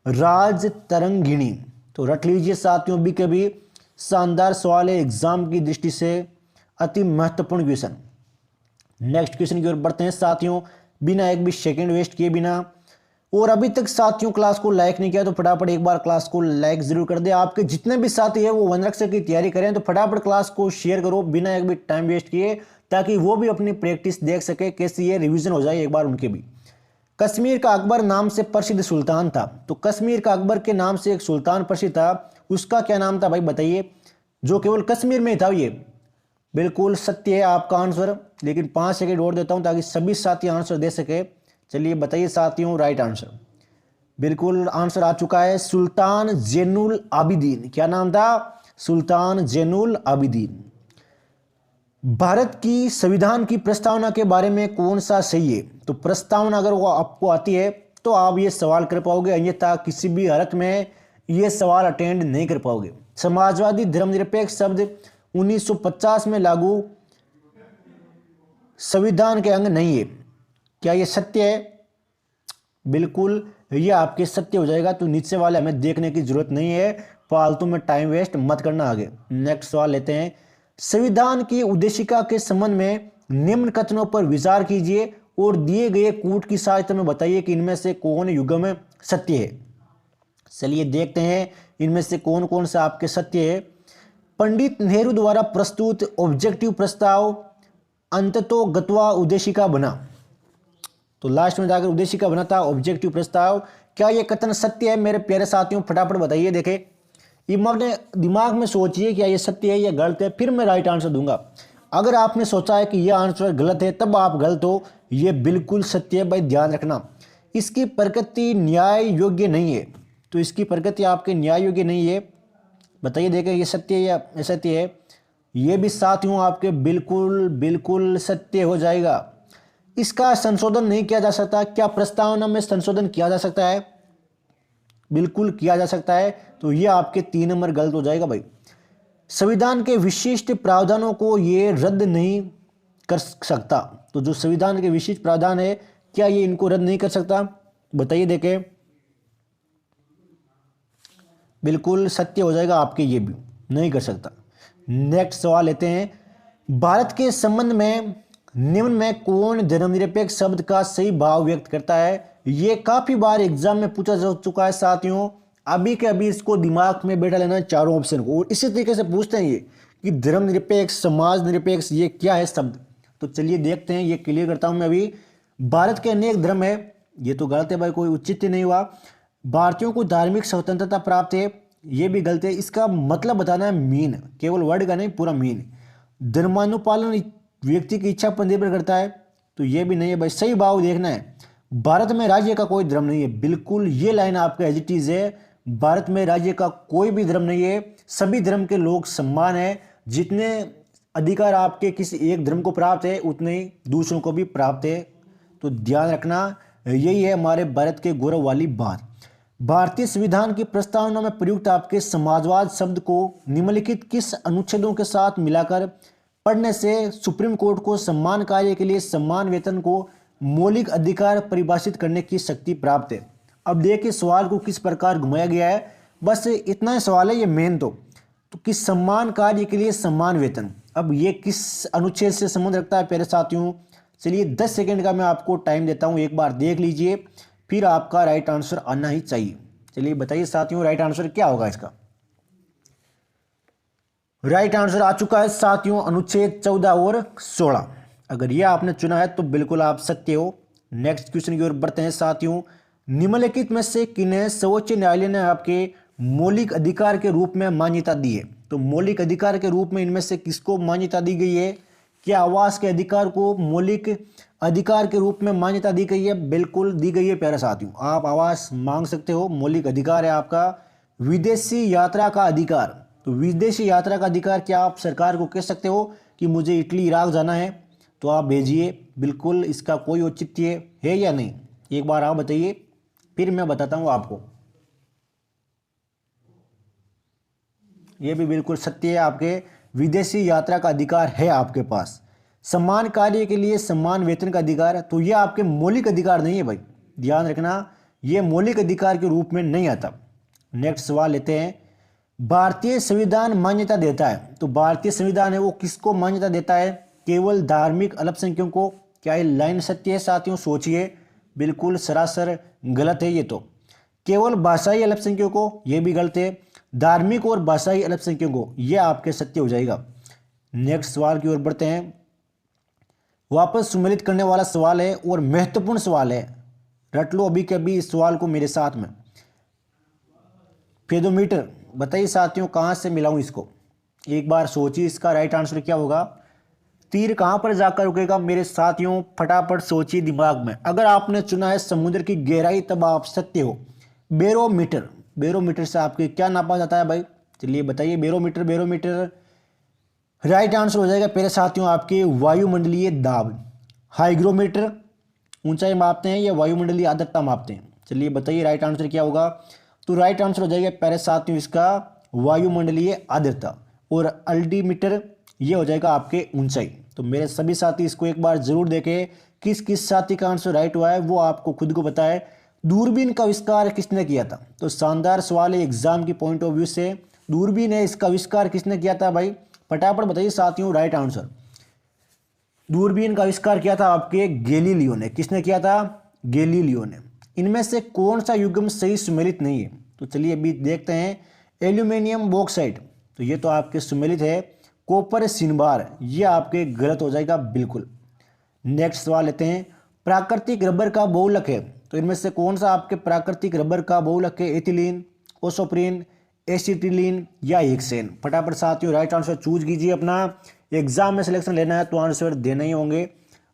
राज तरंगिणी। तो रट लीजिए साथियों, भी कभी शानदार सवाल है एग्जाम की दृष्टि से, अति महत्वपूर्ण क्वेश्चन। नेक्स्ट क्वेश्चन की ओर बढ़ते हैं साथियों, बिना एक भी सेकंड वेस्ट किए बिना। और अभी तक साथियों क्लास को लाइक नहीं किया तो फटाफट एक बार क्लास को लाइक जरूर कर दे। आपके जितने भी साथी है वो वनरक्षक की तैयारी करें तो फटाफट क्लास को शेयर करो बिना एक भी टाइम वेस्ट किए, ताकि वो भी अपनी प्रैक्टिस देख सके कैसे ये रिवीजन हो जाए एक बार उनके भी। कश्मीर का अकबर नाम से प्रसिद्ध सुल्तान था। तो कश्मीर का अकबर के नाम से एक सुल्तान प्रसिद्ध था, उसका क्या नाम था भाई बताइए? जो केवल कश्मीर में था ये। बिल्कुल सत्य है आपका आंसर, लेकिन 5 सेकेंड और देता हूं ताकि सभी साथी आंसर दे सके। चलिए बताइए साथियों राइट आंसर। बिल्कुल आंसर आ चुका है, सुल्तान जैनुल आबिदीन। क्या नाम था? सुल्तान जैनुल आबिदीन। भारत की संविधान की प्रस्तावना के बारे में कौन सा सही है? तो प्रस्तावना अगर वो आपको आती है तो आप ये सवाल कर पाओगे, अन्यथा किसी भी हालत में ये सवाल अटेंड नहीं कर पाओगे। समाजवादी धर्मनिरपेक्ष शब्द 1950 में लागू संविधान के अंग नहीं है। क्या ये सत्य है? बिल्कुल ये आपके सत्य हो जाएगा। तो नीचे वाले हमें देखने की जरूरत नहीं है, फालतू में टाइम वेस्ट मत करना। आगे नेक्स्ट सवाल लेते हैं। संविधान की उद्देशिका के संबंध में निम्न कथनों पर विचार कीजिए और दिए गए कूट की सहायता में बताइए कि इनमें से कौन युग्म सत्य है। चलिए देखते हैं इनमें से कौन कौन सा आपके सत्य है। पंडित नेहरू द्वारा प्रस्तुत ऑब्जेक्टिव प्रस्ताव अंततोगत्वा उद्देशिका बना। तो लास्ट में जाकर उद्देशिका बना था ऑब्जेक्टिव प्रस्ताव। क्या यह कथन सत्य है मेरे प्यारे साथियों? फटाफट बताइए। देखें दिमाग में सोचिए क्या ये सत्य है या गलत है, फिर मैं राइट आंसर दूंगा। अगर आपने सोचा है कि यह आंसर गलत है तब आप गलत हो। यह बिल्कुल सत्य है भाई, ध्यान रखना। इसकी प्रकृति न्याय योग्य नहीं है। तो इसकी प्रकृति आपके न्याय योग्य नहीं है। बताइए देखें ये सत्य है या असत्य है? ये भी साथियों आपके बिल्कुल बिल्कुल सत्य हो जाएगा। इसका संशोधन नहीं किया जा सकता। क्या प्रस्तावना में संशोधन किया जा सकता है? बिल्कुल किया जा सकता है। तो ये आपके 3 नंबर गलत हो जाएगा भाई। संविधान के विशिष्ट प्रावधानों को ये रद्द नहीं कर सकता। तो जो संविधान के विशिष्ट प्रावधान है क्या ये इनको रद्द नहीं कर सकता? बताइए देखें। बिल्कुल सत्य हो जाएगा आपके, ये भी नहीं कर सकता। नेक्स्ट सवाल लेते हैं। भारत के संबंध में निम्न में कौन धर्मनिरपेक्ष शब्द का सही भाव व्यक्त करता है? ये काफी बार एग्जाम में पूछा जा चुका है साथियों। अभी के अभी इसको दिमाग में बैठा लेना है चारों ऑप्शन को। और इसी तरीके से पूछते हैं ये कि धर्मनिरपेक्ष, समाज निरपेक्ष, ये क्या है शब्द। तो चलिए देखते हैं, ये क्लियर करता हूं मैं अभी। भारत के अनेक धर्म है, ये तो गलत है भाई, कोई उचित नहीं हुआ। भारतीयों को धार्मिक स्वतंत्रता प्राप्त है, ये भी गलत है। इसका मतलब बताना है मीन, केवल वर्ड का नहीं पूरा मीन। धर्मानुपालन व्यक्ति की इच्छा पर निर्भर करता है, तो ये भी नहीं है भाई। सही भाव देखना है। भारत में राज्य का कोई धर्म नहीं है। बिल्कुल ये लाइन आपका एज इट इज है। भारत में राज्य का कोई भी धर्म नहीं है। सभी धर्म के लोग समान है। जितने अधिकार आपके किसी एक धर्म को प्राप्त है उतने ही दूसरों को भी प्राप्त है। तो ध्यान रखना, यही है हमारे भारत के गौरव वाली बात। भारतीय संविधान की प्रस्तावना में प्रयुक्त आपके समाजवाद शब्द को निम्नलिखित किस अनुच्छेदों के साथ मिलाकर पढ़ने से सुप्रीम कोर्ट को समान कार्य के लिए समान वेतन को मौलिक अधिकार परिभाषित करने की शक्ति प्राप्त है? अब देखिए सवाल को किस प्रकार घुमाया गया है, बस इतना ही सवाल है ये मेन। तो कि समान कार्य के लिए समान वेतन, अब ये किस अनुच्छेद से संबंध रखता है प्यारे साथियों? चलिए 10 सेकंड का मैं आपको टाइम देता हूं, एक बार देख लीजिए फिर आपका राइट आंसर आना ही चाहिए। चलिए बताइए साथियों राइट आंसर क्या होगा इसका। राइट आंसर आ चुका है साथियों अनुच्छेद 14 और 16। अगर यह आपने चुना है तो बिल्कुल आप सत्य हो। नेक्स्ट क्वेश्चन की ओर बढ़ते हैं साथियों। निम्नलिखित में से किन्हें सर्वोच्च न्यायालय ने आपके मौलिक अधिकार के रूप में मान्यता दी है? तो मौलिक अधिकार के रूप में इनमें से किसको मान्यता दी गई है? क्या आवास के अधिकार को मौलिक अधिकार के रूप में मान्यता दी गई है? बिल्कुल दी गई है प्यारे साथियों। आप आवास मांग सकते हो, मौलिक अधिकार है आपका। विदेशी यात्रा का अधिकार, तो विदेशी यात्रा का अधिकार क्या आप सरकार को कह सकते हो कि मुझे इटली इराक जाना है तो आप भेजिए? बिल्कुल इसका कोई औचित्य है या नहीं, एक बार आप बताइए, फिर मैं बताता हूं आपको। यह भी बिल्कुल सत्य है, आपके विदेशी यात्रा का अधिकार है आपके पास। समान कार्य के लिए समान वेतन का अधिकार, तो यह आपके मौलिक अधिकार नहीं है भाई, ध्यान रखना, यह मौलिक अधिकार के रूप में नहीं आता। नेक्स्ट सवाल लेते हैं। भारतीय संविधान मान्यता देता है, तो भारतीय संविधान है वो किसको मान्यता देता है? केवल धार्मिक अल्पसंख्यकों को। क्या ये लाइन सत्य है साथियों? सोचिए, बिल्कुल सरासर गलत है ये तो। केवल भाषाई अल्पसंख्यकों को, ये भी गलत है। धार्मिक और भाषाई अल्पसंख्यकों को, ये आपके सत्य हो जाएगा। नेक्स्ट सवाल की ओर बढ़ते हैं। वापस सम्मिलित करने वाला सवाल है और महत्वपूर्ण सवाल है, रट लो अभी के अभी इस सवाल को मेरे साथ में। पेडोमीटर, बताइए साथियों कहां से मिलाऊं इसको? एक बार सोचिए इसका राइट आंसर क्या होगा। तीर कहां पर जाकर रुकेगा मेरे साथियों? फटाफट सोचिए दिमाग में। अगर आपने चुना है समुद्र की गहराई तब आप सत्य हो। बैरोमीटर, बैरोमीटर से आपके क्या नापा जाता है भाई? चलिए बताइए। बैरोमीटर, बैरोमीटर राइट आंसर हो जाएगा मेरे साथियों आपके वायुमंडलीय दाब। हाइग्रोमीटर ऊंचाई मापते हैं या वायुमंडलीय आर्द्रता मापते हैं? चलिए बताइए राइट आंसर क्या होगा। तो राइट आंसर हो जाएगा प्यारे साथियों इसका वायुमंडलीय आर्द्रता। और अल्टीमीटर ये हो जाएगा आपके ऊंचाई। तो मेरे सभी साथी इसको एक बार जरूर देखें, किस किस साथी का आंसर राइट हुआ है वो आपको खुद को पता है। दूरबीन का आविष्कार किसने किया था? तो शानदार सवाल है एग्जाम की पॉइंट ऑफ व्यू से। दूरबीन है, इसका आविष्कार किसने किया था भाई? फटाफट बताइए साथियों राइट आंसर। दूरबीन का आविष्कार किया था आपके गैलीलियो ने। किसने किया था? गैलीलियो ने। इनमें से कौन सा युग्म सही सुमेलित नहीं है? तो चलिए अभी देखते हैं। एल्यूमिनियम बॉक्साइट, तो ये तो आपके सुमेलित है। कॉपर सिनबार, ये आपके गलत हो जाएगा बिल्कुल। नेक्स्ट सवाल लेते हैं। प्राकृतिक रबर का बहुलक है, तो इनमें से कौन सा आपके प्राकृतिक रबर का बहुलक है? एथिलीन, ओसोप्रीन, एसिटिलीन या हेक्सेन? फटाफट साथियों राइट आंसर चूज कीजिए अपना। एग्जाम में सिलेक्शन लेना है तो आंसर देने ही होंगे।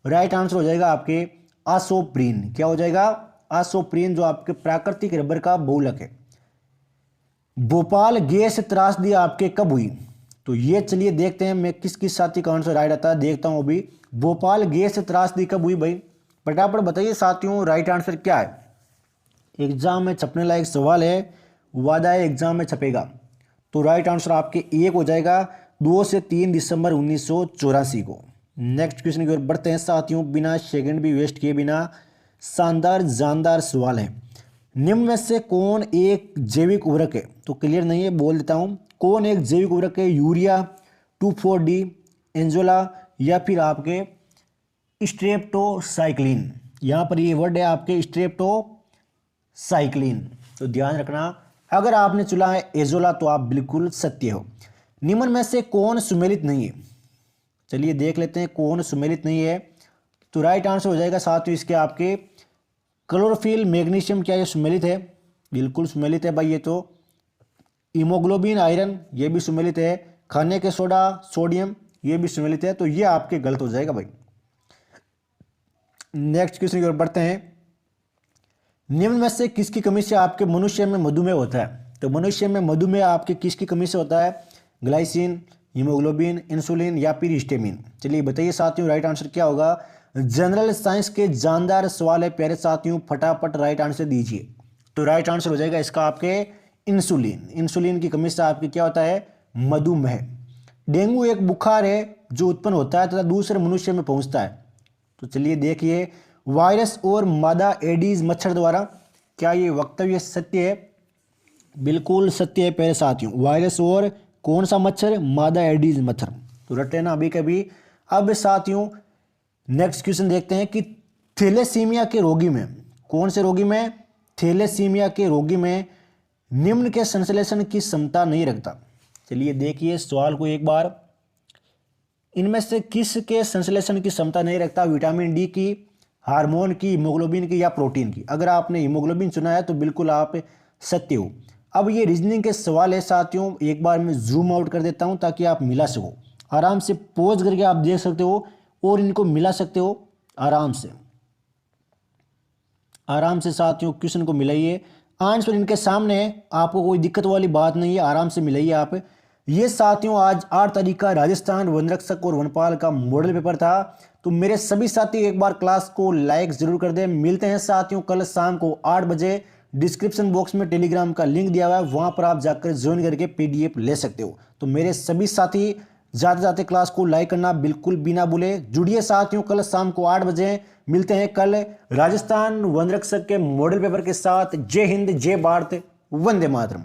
राइट आंसर हो जाएगा आपके आसोप्रीन। क्या हो जाएगा? आसोप्रीन, जो आपके प्राकृतिक रबर का बहुलक है। भोपाल गैस त्रासदी आपके कब हुई? तो ये चलिए देखते हैं मैं किस किस साथी का आंसर राइट आता है, देखता हूं अभी। भोपाल गैस त्रासदी कब हुई भाई? फटाफट बताइए साथियों राइट आंसर क्या है। एग्जाम में छपने लायक सवाल है, वादा है एग्जाम में छपेगा। तो राइट आंसर आपके एक हो जाएगा 2 से 3 दिसंबर 1984 को। नेक्स्ट क्वेश्चन की ओर बढ़ते हैं साथियों, बिना सेकंड भी वेस्ट किए बिना। शानदार जानदार सवाल है। निम्न में से कौन एक जैविक उर्वरक है? तो क्लियर नहीं है, बोल देता हूं। कौन एक जैविक उर्वरक है? यूरिया, 2,4-D, एंजोला या फिर आपके स्ट्रेप्टोसाइक्लिन? यहां पर ये वर्ड है आपके स्ट्रेप्टोसाइक्लिन। तो ध्यान रखना, अगर आपने चुना है एजोला तो आप बिल्कुल सत्य हो। निम्न में से कौन सुमेलित नहीं है? चलिए देख लेते हैं कौन सुमेलित नहीं है। तो राइट आंसर हो जाएगा साथियों इसके आपके क्लोरोफिल, मैग्नीशियम। क्या ये सुमेलित है? बिल्कुल सुमेलित है भाई ये तो। हीमोग्लोबिन, आयरन ये भी सुमेलित है। खाने के सोडा, सोडियम ये भी सुमेलित है। तो ये आपके गलत हो जाएगा भाई। नेक्स्ट क्वेश्चन की ओर बढ़ते हैं। निम्न में से किसकी कमी से आपके मनुष्य में मधुमेह होता है? तो मनुष्य में मधुमेह आपके किसकी कमी से होता है? ग्लाइसिन, हीमोग्लोबिन, इंसुलिन या फिर हिस्टामिन? चलिए बताइए साथियों राइट आंसर क्या होगा। जनरल साइंस के जानदार सवाल है प्यारे साथियों, फटाफट राइट आंसर दीजिए। तो राइट आंसर हो जाएगा इसका आपके इंसुलिन। इंसुलिन की कमी से आपके क्या होता है? मधुमेह। डेंगू एक बुखार है जो उत्पन्न होता है तथा दूसरे मनुष्य में पहुंचता है। तो चलिए देखिए, वायरस और मादा एडीज मच्छर द्वारा। क्या ये वक्तव्य सत्य है? बिल्कुल सत्य है प्यारे साथियों। वायरस और कौन सा मच्छर? मादा एडीज मच्छर। तो रट लेना अभी कभी। अब साथियों नेक्स्ट क्वेश्चन देखते हैं कि थैलेसीमिया के रोगी में कौन से रोगी में? थैलेसीमिया के रोगी में निम्न के संश्लेषण की क्षमता नहीं रखता। चलिए देखिए सवाल को एक बार, इनमें से किस के संश्लेषण की क्षमता नहीं रखता? विटामिन डी की, हार्मोन की, हीमोग्लोबिन की या प्रोटीन की? अगर आपने हीमोग्लोबिन चुना है तो बिल्कुल आप सत्य हो। अब ये रीजनिंग के सवाल है साथियों, एक बार मैं जूम आउट कर देता हूं ताकि आप मिला सको। आराम से पॉज करके आप देख सकते हो और इनको मिला सकते हो आराम से। आराम से साथियों क्वेश्चन को मिलाइए, आंसर इनके सामने है, आपको कोई दिक्कत वाली बात नहीं है, आराम से मिलाइए आप। ये साथियों आज 8 तारीख का राजस्थान वन रक्षक और वनपाल का मॉडल पेपर था। तो मेरे सभी साथी एक बार क्लास को लाइक जरूर कर दें। मिलते हैं साथियों कल शाम को 8 बजे। डिस्क्रिप्शन बॉक्स में टेलीग्राम का लिंक दिया हुआ है, वहां पर आप जाकर ज्वाइन करके पीडीएफ ले सकते हो। तो मेरे सभी साथी जाते जाते क्लास को लाइक करना बिल्कुल भी ना भूले। जुड़िए साथियों कल शाम को 8 बजे। मिलते हैं कल राजस्थान वन रक्षक के मॉडल पेपर के साथ। जय हिंद, जय भारत, वंदे मातरम।